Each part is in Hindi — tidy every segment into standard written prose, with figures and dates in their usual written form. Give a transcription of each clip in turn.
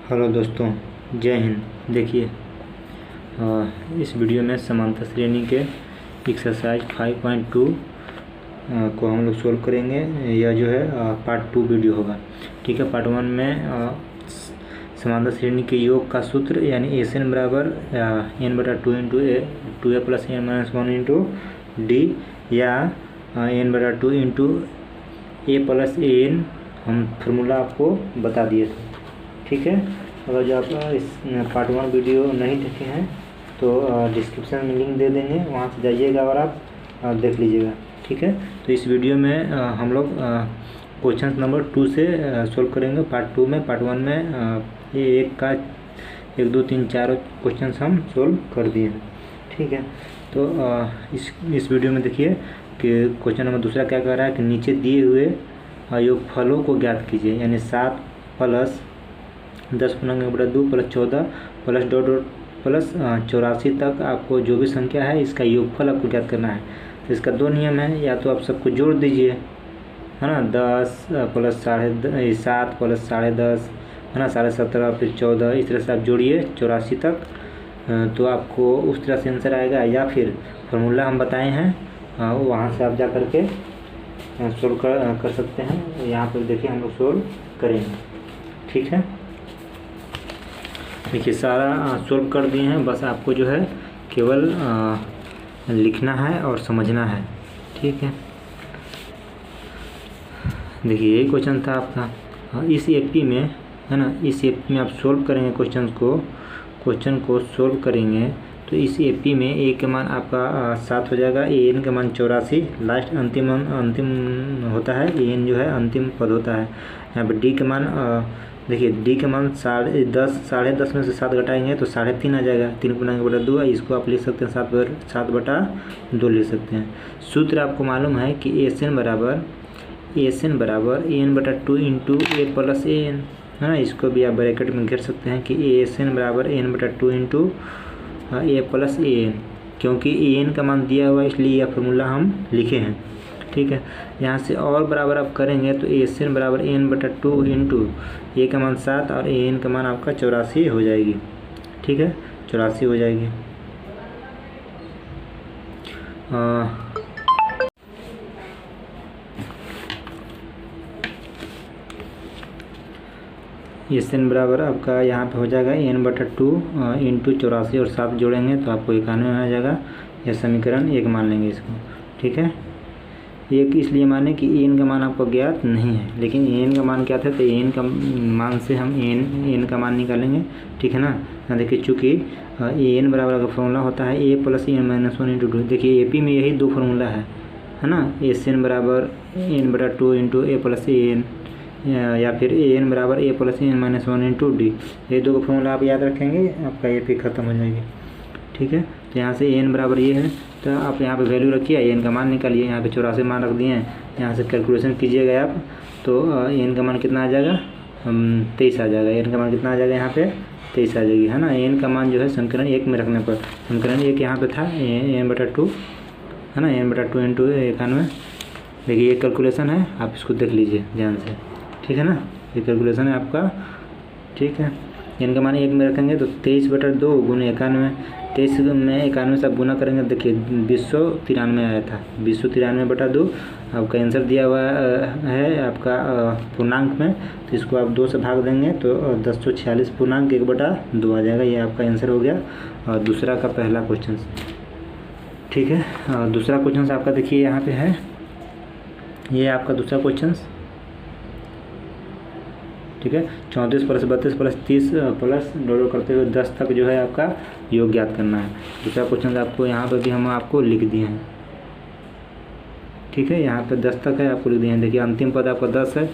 हेलो दोस्तों, जय हिंद। देखिए, इस वीडियो में समांतर श्रेणी के एक्सरसाइज 5.2 को हम लोग सोल्व करेंगे। यह जो है पार्ट 2 वीडियो होगा। ठीक है। पार्ट 1 में समांतर श्रेणी के योग का सूत्र यानी एन बराबर n/2 इंटू ए 2a plus n-1 into D या n/2 इंटू ए प्लस एन हम फार्मूला आपको बता दिए थे। ठीक है। अगर जो आप इस पार्ट 1 वीडियो नहीं देखे हैं तो डिस्क्रिप्शन में लिंक दे देंगे, वहाँ से जाइएगा और आप देख लीजिएगा। ठीक है। तो इस वीडियो में हम लोग क्वेश्चन नंबर 2 से सोल्व करेंगे। पार्ट 2 में, पार्ट 1 में ये 1 2 3 4 क्वेश्चन हम सोल्व कर दिए हैं। ठीक है। तो इस वीडियो में देखिए कि क्वेश्चन नंबर दूसरा क्या कह रहा है कि नीचे दिए हुए योगफलों को ज्ञात कीजिए। यानी 7 plus 10/2 plus 14 plus dot plus 84 तक आपको जो भी संख्या है इसका योगफल आपको ज्ञात करना है। तो इसका 2 नियम है, या तो आप सबको जोड़ दीजिए, है ना, 10 प्लस 7 प्लस 10.5, है ना, 17.5 फिर 14, इस तरह से आप जोड़िए 84 तक, तो आपको उस तरह से आंसर आएगा। या फिर फार्मूला हम बताए हैं वहाँ से आप जा कर के सोल्व कर सकते हैं। यहाँ पर देखिए हम लोग सोल्व करेंगे। ठीक है। देखिए सारा सोल्व कर दिए हैं, बस आपको जो है केवल लिखना है और समझना है। ठीक है। देखिए यही क्वेश्चन था आपका। इस एपी में, है ना, इस एपी में आप सोल्व करेंगे क्वेश्चन को सोल्व करेंगे तो इस एपी में ए के मान आपका 7 हो जाएगा, एन का मान 84, लास्ट अंतिम होता है, एन जो है अंतिम पद होता है। यहाँ पर डी के मान देखिए, डी के मान 10.5 में से 7 घटाएंगे तो 3.5 आ जाएगा। 3/2 इसको आप लिख सकते हैं 7/2 लिख सकते हैं। सूत्र आपको मालूम है कि एन बराबर n/2 इंटू ए प्लस एन, है ना। इसको भी आप ब्रैकेट में घेर सकते हैं कि एन बराबर n/2 इंटू ए प्लस एन, क्योंकि एन का मान दिया हुआ है इसलिए यह फार्मूला हम लिखे हैं। ठीक है। यहाँ से और बराबर आप करेंगे तो एन बराबर n/2 इंटू ए का मान 7 और एन का मान आपका 84 हो जाएगी। ठीक है, 84 हो जाएगी। एन बराबर आपका यहाँ पे हो जाएगा n/2 इंटू 84 और 7 जोड़ेंगे तो आपको 91 आ जाएगा। यह समीकरण 1 मान लेंगे इसको। ठीक है। एक इसलिए माने कि एन का मान आपको ज्ञात नहीं है, लेकिन एन का मान क्या था तो एन का मान से हम एन का मान निकालेंगे। ठीक है ना। यहाँ देखिए चूँकि एन बराबर का फॉर्मूला होता है ए प्लस n-1 इंटू 2। देखिए एपी में यही 2 फार्मूला है ना। एन बराबर n/2 इंटू ए प्लस एन या फिर एन बराबर a plus n-1 into D. ये 2 फार्मूला आप याद रखेंगे, आपका एपी खत्म हो जाएगी। ठीक है। तो यहाँ से एन बराबर ये है तो आप यहाँ पे वैल्यू रखिए, एन का मान निकालिए। यहाँ पे 84 मान रख दिए हैं, यहाँ से कैलकुलेशन कीजिएगा आप तो एन का मान कितना आ जाएगा, 23 आ जाएगा। एन का मान कितना आ जाएगा, यहाँ पे 23 आ जाएगी, है ना। एन का मान जो है समीकरण 1 में रखने पर, समीकरण 1 यहाँ पे था n/2, है ना, n/2 इंटू 91। देखिए ये कैलकुलेशन है, आप इसको देख लीजिए ध्यान से। ठीक है ना, ये कैलकुलेशन है आपका। ठीक है। एन का मान 1 में रखेंगे तो 23/2 गुने 91, 23 में 91 से आप गुना करेंगे। देखिए 2093 आया था, 2093/2 आपका आंसर दिया हुआ है आपका पूर्णांक में, तो इसको आप 2 से भाग देंगे तो 1046 पूर्णांक 1/2 आ जाएगा। ये आपका आंसर हो गया दूसरा का पहला क्वेश्चन। ठीक है। दूसरा क्वेश्चन आपका देखिए यहाँ पे है, ये आपका दूसरा क्वेश्चन। ठीक है। 34 प्लस 32 प्लस 30 प्लस डॉट करते हुए 10 तक जो है आपका योग ज्ञात करना है। दूसरा क्वेश्चन आपको यहाँ पर भी हम आपको लिख दिए हैं। ठीक है। यहाँ पे 10 तक है, आपको लिख दिए हैं। देखिए अंतिम पद आपका 10 है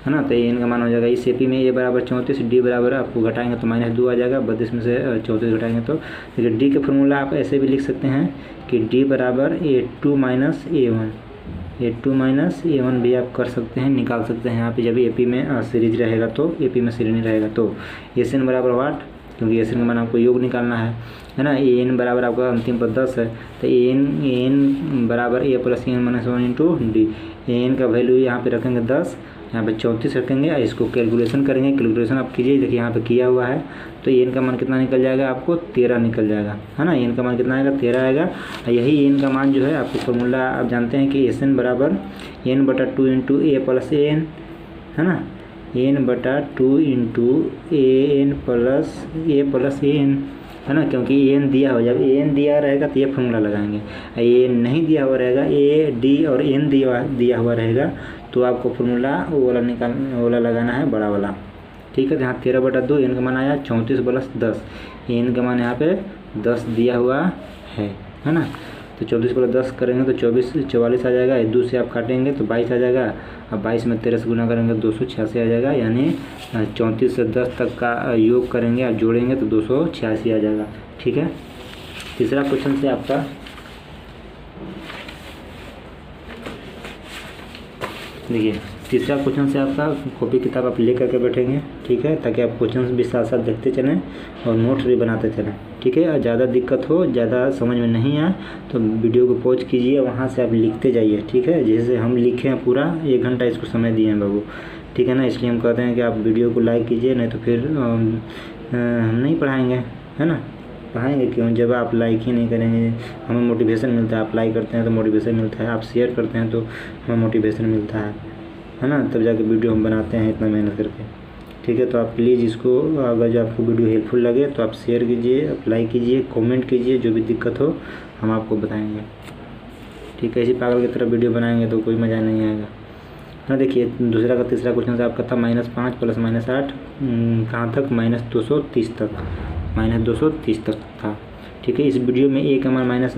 ना, तो एन का मान हो जाएगा। इस एपी में ए बराबर 34, डी बराबर आपको घटाएंगे तो -2 आ जाएगा। 32 में से 34 घटाएंगे तो देखिए डी का फॉर्मूला आप ऐसे भी लिख सकते हैं कि डी बराबर A2 माइनस A1 भी आप कर सकते हैं, निकाल सकते हैं। यहाँ पे जब एपी में सीरीज रहेगा तो, एपी में श्रेणी रहेगा तो एन बराबर वाट, क्योंकि एन का मान आपको योग निकालना है ना। एन बराबर आपका अंतिम पर 10 है तो एन बराबर a plus n-1 into d. N का वैल्यू यहाँ पे रखेंगे 10, यहाँ पे 34 रखेंगे और इसको कैलकुलेशन करेंगे। कैलकुलेशन आप कीजिए, देखिए यहाँ पे किया हुआ है, तो एन का मान कितना निकल जाएगा आपको 13 निकल जाएगा, है ना। एन का मान कितना आएगा 13 आएगा। यही एन का मान जो है आपको फॉर्मूला आप जानते हैं कि एस एन बराबर एन बटा 2 into A plus A N, है ना। एन बटा 2 into A N plus A N, है ना, क्योंकि ए एन दिया हो, जब ए एन दिया रहेगा तो ये फॉर्मूला लगाएंगे। ए एन नहीं दिया हुआ रहेगा, ए डी और एन दिया हुआ रहेगा, तो आपको फॉर्मूला वो वाला लगाना है, बड़ा वाला। ठीक है, तो यहाँ 13 बटा 2 एन का मान आया 34 प्लस 10, एन का मान यहाँ पे 10 दिया हुआ है ना। तो 24 प्लस 10 करेंगे तो 44 आ जाएगा, 2 से आप काटेंगे तो 22 आ जाएगा। अब 22 में 13 से गुना करेंगे 286 आ जाएगा, यानी 34 से 10 तक का योग करेंगे और जोड़ेंगे तो 286 आ जाएगा। ठीक है, तीसरा क्वेश्चन से आपका देखिए, तीसरा क्वेश्चन से आपका कॉपी किताब आप ले करके बैठेंगे, ठीक है, ताकि आप क्वेश्चन भी साथ साथ देखते चलें और नोट्स भी बनाते चलें। ठीक है, ज़्यादा दिक्कत हो, ज़्यादा समझ में नहीं आए तो वीडियो को पॉज कीजिए, वहाँ से आप लिखते जाइए। ठीक है, जैसे हम लिखे हैं पूरा 1 घंटा इसको समय दिए हैं बाबू, ठीक है ना। इसलिए हम कहते हैं कि आप वीडियो को लाइक कीजिए, नहीं तो फिर हम नहीं पढ़ाएँगे, है ना। पढ़ाएंगे क्यों जब आप लाइक ही नहीं करेंगे। हमें मोटिवेशन मिलता है, आप लाइक करते हैं तो मोटिवेशन मिलता है, आप शेयर करते हैं तो हमें मोटिवेशन मिलता है ना, तब जाके वीडियो हम बनाते हैं इतना मेहनत करके। ठीक है, तो आप प्लीज़ इसको, अगर जो आपको वीडियो हेल्पफुल लगे तो आप शेयर कीजिए, आप लाइक कीजिए, कमेंट कीजिए, जो भी दिक्कत हो हम आपको बताएंगे। ठीक है, इसी पागल की तरह वीडियो बनाएंगे तो कोई मज़ा नहीं आएगा ना। देखिए, दूसरा का तीसरा क्वेश्चन से आपका था -5 प्लस -8 कहाँ तक, -230 तक, -230 तक था। ठीक है, इस वीडियो में ए का मान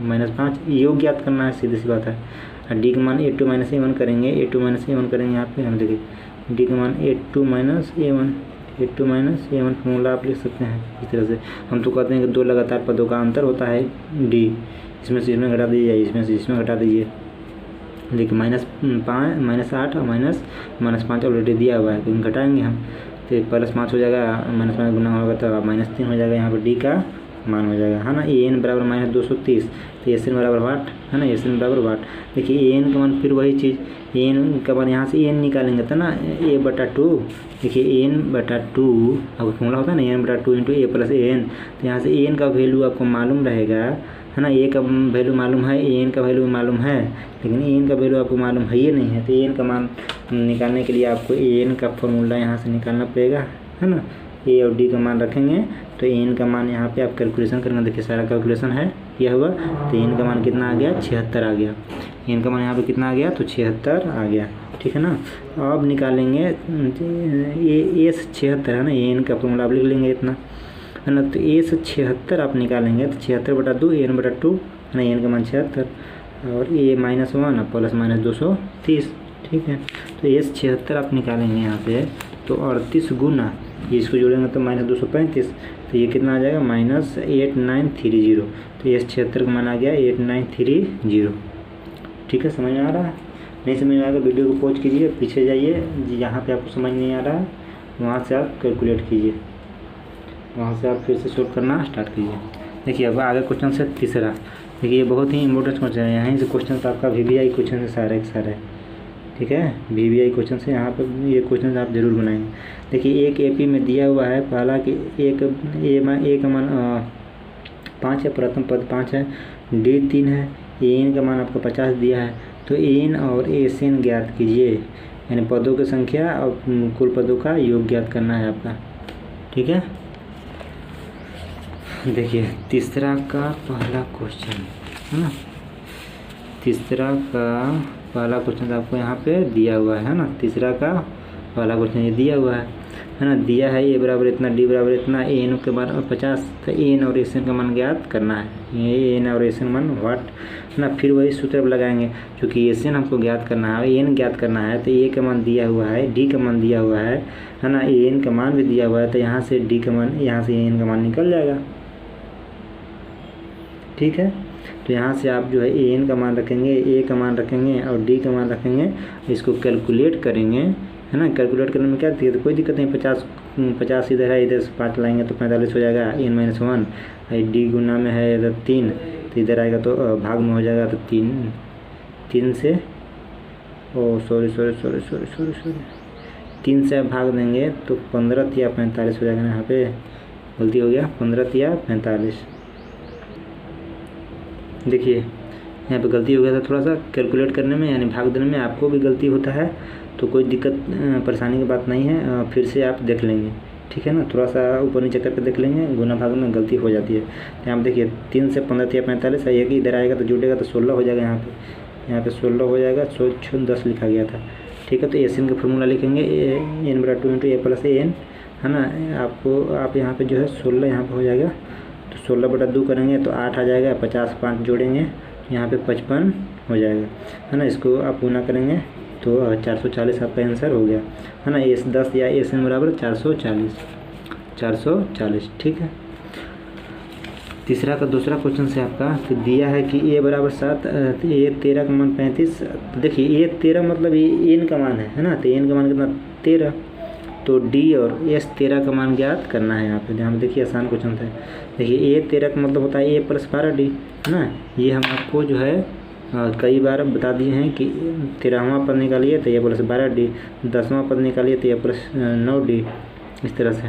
-5 योग ज्ञात करना है, सीधी सी बात है। डी का मान A2 - A1 करेंगे, A2 - A1 करेंगे। यहाँ पे हम देखिए डी का मान A2 - A1 फॉर्मूला आप लिख सकते हैं इस तरह से। हम तो कहते हैं कि 2 लगातार पदों का अंतर होता है डी, इसमें से इसमें घटा दीजिए, इसमें से इसमें घटा दीजिए। देखिए -8 और -5 ऑलरेडी दिया हुआ है, लेकिन घटाएंगे हम तो +5 हो जाएगा, -5 गुना होगा तो -3 हो जाएगा। यहाँ पर डी का मान हो जाएगा, है ना। ए एन बराबर -230, तो एस एन बराबर वाट, है ना, एस एन बराबर वाट। देखिए ए एन का मान फिर वही चीज़, ए एन का मान यहाँ से ए एन निकालेंगे तो ना ए बटा 2, देखिए ए एन बटा 2 आपको फॉर्मूला होता है ना, ए एन बटा 2 into A plus A N. तो यहाँ से ए एन का वैल्यू आपको मालूम रहेगा, है ना। ए का वैल्यू मालूम है, ए एन का वैल्यू मालूम है, लेकिन ए एन का वैल्यू आपको मालूम है ये नहीं है। तो ए एन का मान निकालने के लिए आपको ए एन का फॉर्मूला यहाँ से निकालना पड़ेगा, है ना। ए और डी का मान रखेंगे तो एन का मान यहाँ पे आप कैलकुलेशन करेंगे। देखिए सारा कैलकुलेशन है किया हुआ, तो एन का मान कितना आ गया 76 आ गया। एन का मान यहाँ पे कितना आ गया तो 76 आ गया, ठीक है ना। अब निकालेंगे ए से 76 है ना, एन का फॉर्मूला आप लिख लेंगे इतना, है ना। तो ए से 76 आप निकालेंगे तो 76 बटा 2 एन बटा 2, है ना। एन का मान 76 और ए -1 प्लस -230, ठीक है। तो ए से 76 आप निकालेंगे यहाँ पे तो 38 गुना ये इसको जोड़ेंगे तो -235, तो ये कितना आ जाएगा -8930। तो ये 76 का मान आ गया 8930, ठीक है। समझ में आ रहा है? नहीं समझ में आएगा वीडियो को पॉज कीजिए, पीछे जाइए, जहाँ पे आपको समझ नहीं आ रहा है वहाँ से आप कैलकुलेट कीजिए, वहाँ से आप फिर से सोल्व करना स्टार्ट कीजिए। देखिए अब आगे क्वेश्चन से तीसरा, देखिए ये बहुत ही इंपॉर्टेंट क्वेश्चन है। यहीं से क्वेश्चन आपका VBI क्वेश्चन से सारे के सारे, ठीक है। VBI क्वेश्चन से यहाँ पर ये क्वेश्चन आप जरूर बनाएंगे। देखिए एक AP में दिया हुआ है पहला कि एक ए का मान 5 है, प्रथम पद 5 है, D 3 है, AN का मान आपको 50 दिया है। तो AN और SN ज्ञात कीजिए, यानी पदों की संख्या और कुल पदों का योग ज्ञात करना है आपका, ठीक है। देखिए तीसरा का पहला क्वेश्चन है ना, तीसरा का पहला क्वेश्चन आपको यहाँ पे दिया हुआ है ना। तीसरा का पहला क्वेश्चन ये दिया हुआ है ना, दिया है ए बराबर इतना, डी बराबर इतना, एन के बाद 50, तो एन और एस एन का मान ज्ञात करना है। ये एन और एस एन मान वाट है ना। फिर वही सूत्र लगाएंगे, क्योंकि एस एन हमको ज्ञात करना है, एन ज्ञात करना है, तो ए का मान दिया हुआ है, डी का मान दिया हुआ है ना, एन का मान भी दिया हुआ है, तो यहाँ से डी का मान, यहाँ से एन का मान निकल जाएगा, ठीक है। तो यहाँ से आप जो है एन का मान रखेंगे, ए का मान रखेंगे और डी का मान रखेंगे, इसको कैलकुलेट करेंगे, है ना। कैलकुलेट करने में क्या दिक्कत है, कोई दिक्कत नहीं। 50 इधर है, इधर से 5 लाएंगे तो 45 हो जाएगा, n-1। डी गुना में है इधर 3, तो इधर आएगा तो भाग में हो जाएगा, तो 3 से oh sorry sorry sorry sorry sorry sorry 3 से आप भाग देंगे तो 15 या 45 हो जाएगा ना, यहाँ पे गलती हो गया, 15 या 45। देखिए यहाँ पे गलती हो गया था थोड़ा सा कैलकुलेट करने में, यानी भाग देने में आपको भी गलती होता है, तो कोई दिक्कत परेशानी की बात नहीं है। फिर से आप देख लेंगे, ठीक है ना, थोड़ा सा ऊपर नीचे करके देख लेंगे, गुना भाग में गलती हो जाती है। तो यहाँ पे देखिए 3 से 15 या 45 है, एक इधर आएगा तो जुड़ेगा तो 16 हो जाएगा, यहाँ पे 16 हो जाएगा, 10 लिखा गया था, ठीक है। तो एसिन का फॉर्मूला लिखेंगे n/2 × a + an, है ना। आप यहाँ पे जो है 16 यहाँ पे हो जाएगा, तो 16/2 करेंगे तो 8 आ जाएगा, 50 5 जोड़ेंगे यहाँ पे 55 हो जाएगा, है ना। इसको आप गुना करेंगे तो 440 आपका आंसर हो गया, है ना। एस 10 या एस बराबर 440, ठीक है। तीसरा का दूसरा क्वेश्चन से आपका तो दिया है कि a बराबर 7, तो a 13 का मान 35। देखिए a 13 मतलब ये n का मान है ना, तो n का मान कितना 13, तो d और s 13 का मान ज्ञात करना है। यहाँ पे देखिए आसान क्वेश्चन था। देखिए a 13 का मतलब होता है a + 12d, है ना। ये हम आपको जो है कई बार बता दिए हैं कि 13वां पद निकालिए तो a + 12d, 10वां पद निकालिए तो a + 9d, इस तरह से।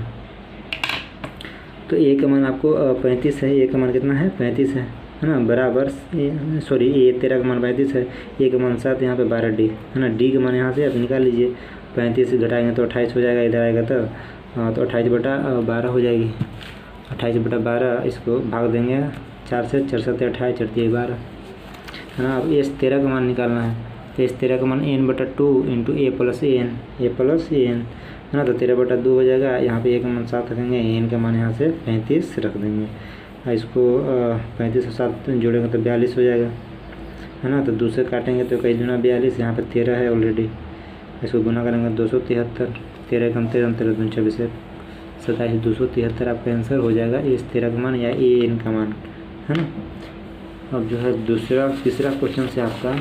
तो a का मान आपको 35 है, a का मान कितना है 35 है ना, बराबर सॉरी a 13 का मान 35 है, a का मान 7, यहाँ पे 12d, है ना। d का मान यहाँ से आप निकाल लीजिए, 35 घटाएंगे तो 28 हो जाएगा, इधर आएगा तो 28/12 हो जाएगी, 28/12। इसको भाग देंगे 4 से, 4 7 28, 4 3 12, है ना। अब s 13 का मान निकालना है, तो s 13 का मान n/2 × a + an, है ना। तो 13/2 हो जाएगा, यहाँ पे a का मान 7 रखेंगे, n का मान यहाँ से 35 रख देंगे। इसको 35 और 7 जोड़ेंगे तो 42 हो जाएगा, है ना। तो 2 से काटेंगे तो कई दूना 42, यहाँ पे 13 है ऑलरेडी, इसको गुना करेंगे 273, 13 कम 13 13 दूनी 24 27, 273 आपका आंसर हो जाएगा s 13 का मान या an का मान, है ना। अब जो है तीसरा क्वेश्चन से आपका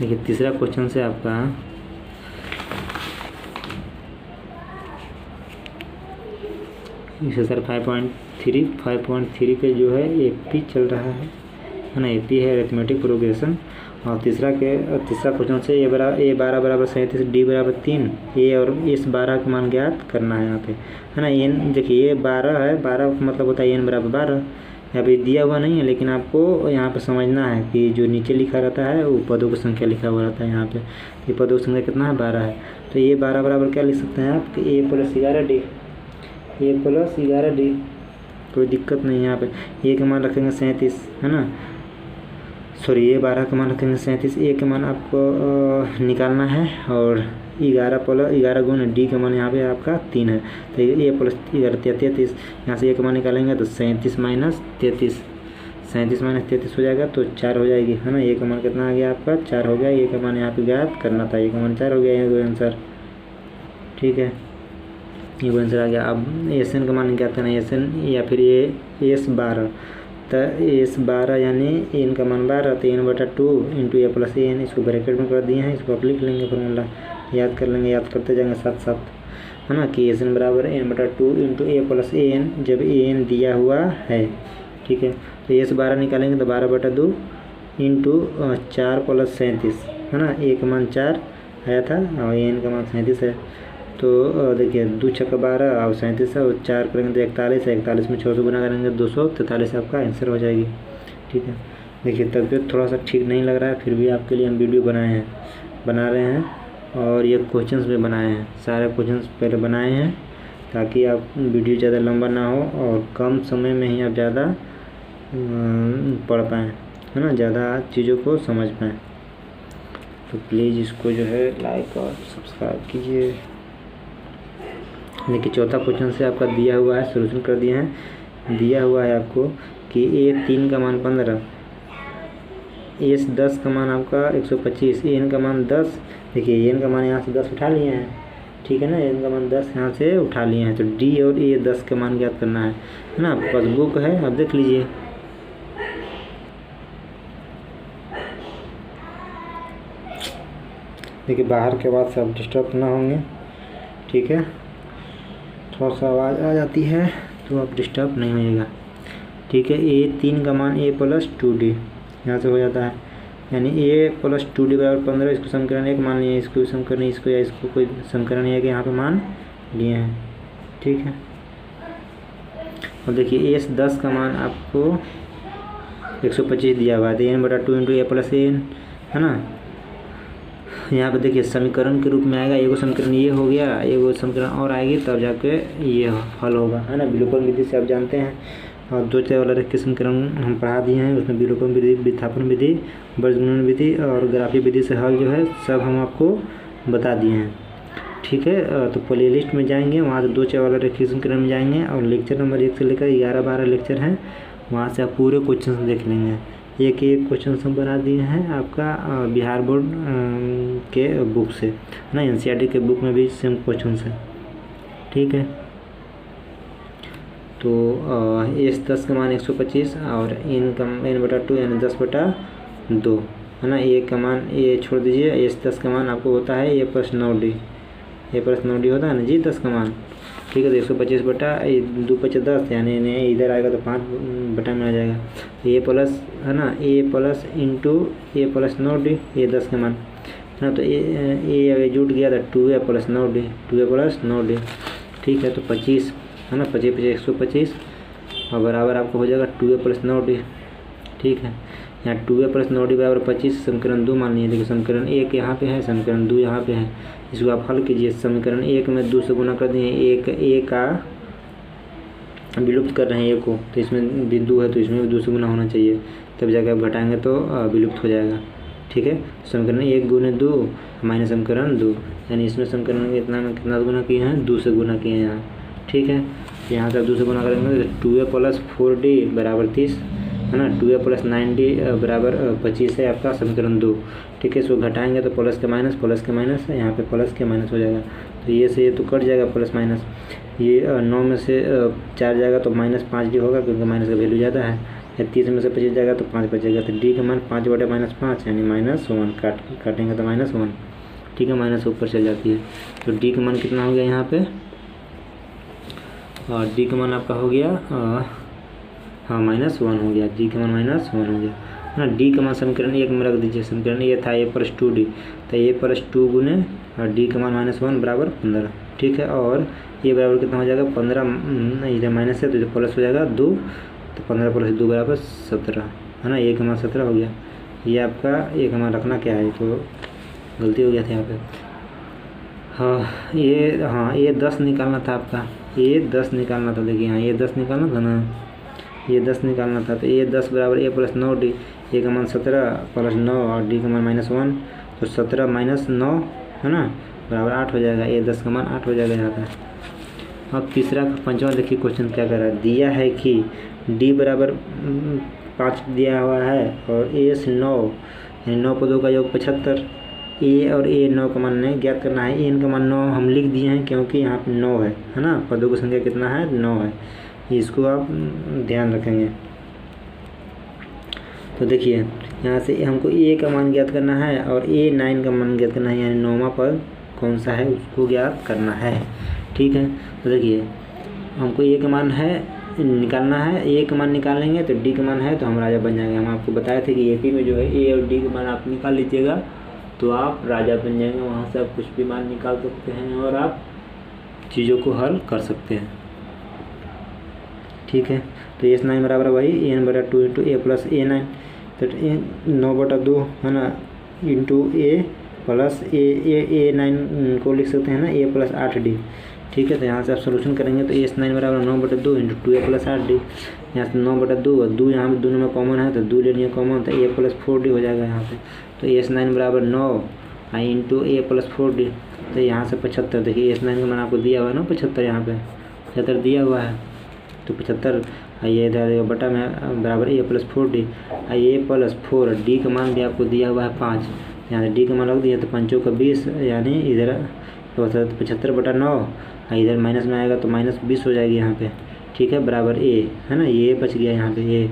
देखिए, तीसरा क्वेश्चन से आपका एक्सरसाइज 5.3 पे जो है AP चल रहा है ना, AP है अरिथमेटिक प्रोग्रेशन। और तीसरा क्वेश्चन से a 12 बराबर 37, d बराबर 3, a और इस 12 का मान ज्ञात करना है यहाँ पे, है ना। n देखिए ये 12 है, 12 का मतलब होता है n बराबर 12, यहाँ पे दिया हुआ नहीं है, लेकिन आपको यहाँ पे समझना है कि जो नीचे लिखा रहता है वो पदों की संख्या लिखा हुआ रहता है। यहाँ पे ये पदों की संख्या कितना है 12 है, तो ये 12 बराबर क्या लिख सकते हैं आप कि a + 11d, कोई दिक्कत नहीं है। यहाँ पे a का मान रखेंगे 37, है ना, सॉरी ये 12 का मान रखेंगे 37, a का मान आपको निकालना है, और 11 गुना d का मान यहाँ पे आपका 3 है, तो a + 11 33, यहाँ से a का मान निकालेंगे तो 37 - 33 हो जाएगा, तो 4 हो जाएगी, है ना। a का मान कितना आ गया आपका 4 हो गया, a का मान यहाँ पे ज्ञात करना था, a का मान 4 हो गया, ये आंसर, ठीक है, ये आंसर आ गया। अब एस एन का मान ज्ञात करना है, एस एन या फिर ये s 12, तो s 12 यानी n का मान 12, तो n/2 × a + an, इसको ब्रैकेट में कर दिए हैं, इसको आप लिख लेंगे, फॉर्मूला याद कर लेंगे, याद करते जाएंगे साथ साथ, है ना, कि s n बराबर n/2 × a + an, जब an दिया हुआ है, ठीक है। तो s 12 निकालेंगे तो 12/2 × 4 + 37, है ना, a का मान 4 आया था और n का मान 37 है, तो देखिए 2 × 6 = 12 और 37 है, और 4 करेंगे तो 41 है, 41 में 6 से गुना करेंगे 243 आपका आंसर हो जाएगी, ठीक है। देखिए तबीयत थोड़ा सा ठीक नहीं लग रहा है, फिर भी आपके लिए हम वीडियो बना रहे हैं, और ये क्वेश्चंस भी बनाए हैं, सारे क्वेश्चंस पहले बनाए हैं ताकि आप वीडियो ज़्यादा लंबा ना हो और कम समय में ही आप ज़्यादा पढ़ पाएँ, है ना, ज़्यादा चीज़ों को समझ पाएँ। तो प्लीज़ इसको जो है लाइक और सब्सक्राइब कीजिए। देखिए चौथा क्वेश्चन से आपका दिया हुआ है, सोल्यूशन कर दिए हैं। दिया हुआ है आपको कि a 3 का मान 15, s 10 का मान आपका 125, n का मान 10, देखिए n का मान यहाँ से 10 उठा लिए हैं, ठीक है ना, n का मान 10 यहाँ से उठा लिए हैं, तो d और a 10 का मान ज्ञात करना है ना। आपके पास बुक है, आप देख लीजिए, देखिए बाहर के बाद से आप डिस्टर्ब ना होंगे, ठीक है, थोड़ा सा आवाज़ आ जाती है तो आप डिस्टर्ब नहीं होइएगा। ठीक है, ए 3 का मान ए प्लस 2d यहाँ से हो जाता है, यानी ए प्लस 2d बराबर 15। इसको समीकरण 1 मान लिए, इसको समीकरण इसको या इसको कोई समीकरण है कि यहाँ पे मान लिए हैं। ठीक है, अब देखिए एस 10 का मान आपको 125 दिया हुआ है, तो n बटा 2 इंटू ए प्लस एन है ना। यहाँ पे देखिए समीकरण के रूप में आएगा, एगो समीकरण ये हो गया, एगो समीकरण और आएगी तब जाके ये हल होगा, है ना। विलोपन विधि से आप जानते हैं, और 2 चर वाला रेखीय समीकरण हम पढ़ा दिए हैं, उसमें विलोपन विधि, विस्थापन विधि, वर्गमूल विधि और ग्राफी विधि से हल जो है सब हम आपको बता दिए हैं। ठीक है, तो प्ले लिस्ट में जाएंगे, वहाँ से 2 चर वाला रेखीय समीकरण में जाएंगे और लेक्चर नंबर 1 से लेकर 11-12 लेक्चर हैं, वहाँ से आप पूरे क्वेश्चन देख लेंगे। एक क्वेश्चन हम बना दिए हैं आपका बिहार बोर्ड के बुक से, है ना। एनसीईआरटी के बुक में भी सेम क्वेश्चन है। ठीक है, तो एस 10 का मान 125 और n बटा 2 यानी 10/2 है ना। ए का मान ए छोड़ दीजिए, एस 10 का मान आपको होता है ए प्लस 9d, ए प्लस 9d होता है ना जी 10 का मान। ठीक है, तो 125 बटा 2 × 10 यानी इधर आएगा तो 5 बटा में आ जाएगा, ए प्लस है ना, ए प्लस इंटू ए प्लस 9d, ये 10 का मान है ना। तो ए अगर जुट गया तो 2a plus 9d, 2a plus 9d। ठीक है, तो 25 है ना, 25 × 125 और बराबर आपको हो जाएगा 2a प्लस 9d। ठीक है, यहाँ 2a प्लस 9d बराबर 25, समीकरण 2 मान लीजिए। देखिए समीकरण 1 यहाँ पे है, समीकरण 2 यहाँ पे है, इसको आप हल कीजिए। समीकरण 1 में 2 से गुना कर दिए, एक ए का विलुप्त कर रहे हैं ए को, तो इसमें बिंदु है तो इसमें भी 2 से गुना होना चाहिए, तब जाकर आप घटाएंगे तो विलुप्त हो जाएगा। ठीक है, समीकरण 1 × 2 माइनस समीकरण 2, यानी इसमें समीकरण में कितना गुना किए हैं, 2 से गुना किए हैं यहाँ। ठीक है, यहाँ से आप 2 से गुना करेंगे तो 2a प्लस 4d बराबर 30 है ना, 2a प्लस 9d बराबर 25 है आपका समीकरण 2। ठीक है, इसको घटाएंगे तो प्लस के माइनस, प्लस के माइनस, यहाँ पे प्लस के माइनस हो जाएगा, तो ये से ये तो कट जाएगा प्लस माइनस, ये 9 में से 4 जाएगा तो -5d होगा, क्योंकि माइनस का वैल्यू ज़्यादा है। या 30 में से 25 जाएगा तो 5 बचेगा, तो d का मान 5 बटे -5 यानी -1, काटेंगे तो -1। ठीक है, माइनस ऊपर चल जाती है, तो d का मान कितना हो गया यहाँ पे, और d का मान आपका हो गया हाँ -1 हो गया, d का मान -1 हो गया है ना। d का मान समीकरण 1 में रख दीजिए, समीकरण ये था a प्लस 2d, तो a प्लस 2 गुने और d का मान -1 बराबर 15। ठीक है, और ये बराबर कितना हो जाएगा 15, इधर माइनस है तो इधर प्लस हो जाएगा 2, तो 15 प्लस 2 बराबर 17 है ना। a का मान 17 हो गया, ये आपका a का मान रखना क्या है, तो गलती हो गया था यहाँ पे। हाँ ये 10 निकालना था आपका, ये 10 निकालना था। देखिए यहाँ ये 10 निकालना था ना, ये 10 निकालना था, तो ये 10 बराबर a प्लस 9d, ए का मान 17 प्लस 9 और d का मान -1, तो 17 माइनस 9 है ना बराबर 8 हो जाएगा, ये 10 का मान 8 हो जाएगा यहाँ पर। अब तीसरा पंचवा देखिए क्वेश्चन क्या कर रहा है, दिया है कि d बराबर 5 दिया हुआ है और a से 9 यानी 9 पदों का योग 75, a और a 9 का मान नहीं ज्ञात करना है। n का मान 9 हम लिख दिए हैं क्योंकि यहाँ पे 9 है ना, पदों की संख्या कितना है 9 है, इसको आप ध्यान रखेंगे। तो देखिए यहाँ से हमको a का मान ज्ञात करना है और a9 का मान ज्ञात करना है, यानी 9वां पद कौन सा है उसको ज्ञात करना है। ठीक है, तो देखिए हमको a का मान है निकालना है, a का मान निकाल लेंगे तो d का मान है तो हम राजा बन जाएंगे। हम आपको बताए थे कि AP में जो है a और d का मान आप निकाल लीजिएगा तो आप राजा बन जाएंगे, वहाँ से आप कुछ भी मान निकाल सकते हैं और आप चीज़ों को हल कर सकते हैं। ठीक है, तो S9 बराबर वही n बटा 2 इंटू a प्लस a9, तो 9/2 है ना इंटू a प्लस a9 को लिख सकते हैं ना a प्लस 8d। ठीक है, तो यहाँ से आप सोल्यूशन करेंगे तो S9 बराबर 9/2 इंटू 2a प्लस 8d, यहाँ से 9/2 और 2 यहाँ पे दोनों में कॉमन है तो 2 ले लिए कॉमन, तो a प्लस 4d हो जाएगा यहाँ पे। तो S9 बराबर 9 इंटू a प्लस 4d, तो यहाँ से 75। देखिए S9 का मान आपको दिया हुआ है ना 75, यहाँ पे 75 दिया हुआ है, तो 75 ये इधर बटा में बराबर a plus 4d, a plus 4 d का मान भी आपको दिया हुआ है 5, यहाँ से d का मान रख दिया तो 5 का 20, यानी इधर 75/9 इधर माइनस में आएगा तो -20 हो जाएगी यहाँ पे। ठीक है, बराबर a है ना, ये बच गया यहाँ पे a,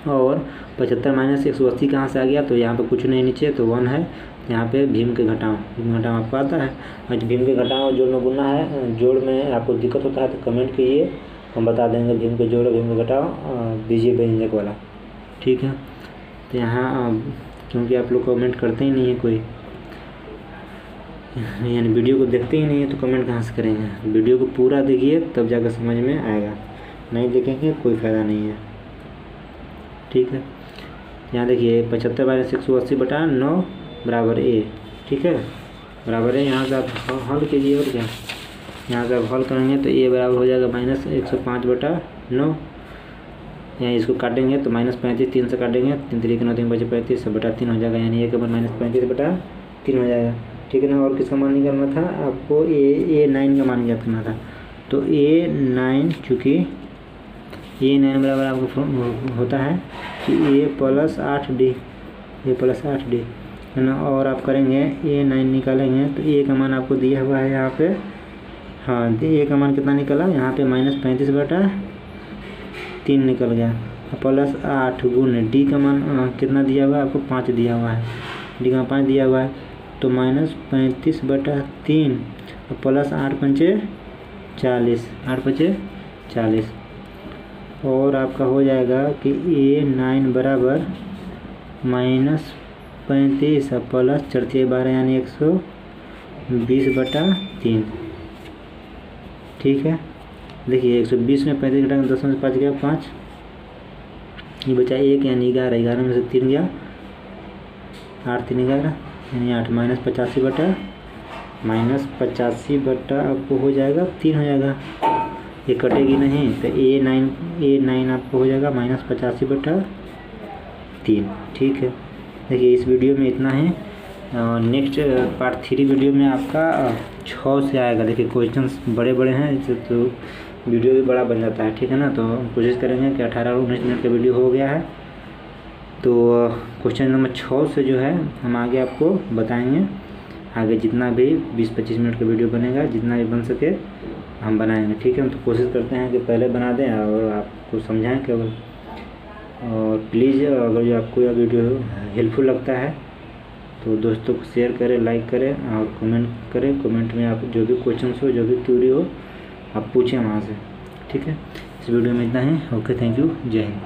और 75 माइनस 180 कहाँ से आ गया, तो यहाँ पे कुछ नहीं नीचे तो 1 है, यहाँ पे भीम के घटाव, भीम घटाव आपको आता है। और भीम के घटाव जोड़ में गुना है, जोड़ में आपको दिक्कत होता है तो कमेंट कीजिए, हम बता देंगे भीम को जोड़ो, भीम को घटाओ, दीजिए व्यंजक वाला। ठीक है, तो यहाँ क्योंकि आप लोग कमेंट करते ही नहीं है कोई, यानी वीडियो को देखते ही नहीं है तो कमेंट कहाँ से करेंगे। वीडियो को पूरा देखिए तब जाकर समझ में आएगा, नहीं देखेंगे कोई फ़ायदा नहीं है। ठीक है, यहाँ देखिए 75 माइनस 180 बटा 9 बराबर ए। ठीक है, बराबर है, यहाँ से आप हल कीजिए और क्या, यहाँ से आप हल करेंगे तो ए बराबर हो जाएगा माइनस 105 बटा 9। यहाँ इसको काटेंगे तो माइनस 35 3 से काटेंगे, 3 तरीके 9 3 बचे 35 बटा 3 हो जाएगा, यानी ए का मान माइनस 35 बटा 3 हो जाएगा। ठीक है ना, और किसका मान निकालना था आपको, A9 का मान ज्ञात करना था। तो A9, चूँकि A9 बराबर आपको होता है कि A plus 8D, A plus 8D है ना, और आप करेंगे A9 निकालेंगे तो A का मान आपको दिया हुआ है यहाँ पे, हाँ A का मान कितना निकला यहाँ पे माइनस 35 बटा 3 निकल गया, प्लस 8 गुण D का मान कितना दिया हुआ है आपको, 5 दिया हुआ है, D का 5 दिया हुआ है, तो माइनस 35 बटा 3 प्लस 8 पंचे 40, 8 पंचे 40, और आपका हो जाएगा कि A9 बराबर माइनस 35 प्लस 4 12 यानी 120 बटा 3। ठीक है, देखिए 120 में 35 घटाएंगे 10 में 5 गया 5, ये बचा 1 यानी 11, 11 में से 3 गया 8 3 11 यानी 8, माइनस 85 बटा आपको हो जाएगा 3 हो जाएगा, ये कटेगी नहीं, तो A9 आपको हो जाएगा माइनस 85 बटा 3। ठीक है, देखिए इस वीडियो में इतना है। नेक्स्ट पार्ट 3 वीडियो में आपका 6 से आएगा। देखिए क्वेश्चंस बड़े बड़े हैं, इससे तो वीडियो भी बड़ा बन जाता है। ठीक है ना, तो हम कोशिश करेंगे कि 18 और 19 मिनट का वीडियो हो गया है, तो क्वेश्चन नंबर 6 से जो है हम आगे आपको बताएंगे। आगे जितना भी 20-25 मिनट का वीडियो बनेगा, जितना भी बन सके हम बनाएंगे। ठीक है, हम तो कोशिश करते हैं कि पहले बना दें और आपको समझाएं केवल। और प्लीज़ अगर जो आपको यह वीडियो हेल्पफुल लगता है तो दोस्तों को शेयर करें, लाइक करें और कमेंट करें। कमेंट में आप जो भी क्वेश्चन हो, जो भी क्यूरी हो, आप पूछें वहाँ से। ठीक है, इस वीडियो में इतना ही। ओके, थैंक यू, जय हिंद।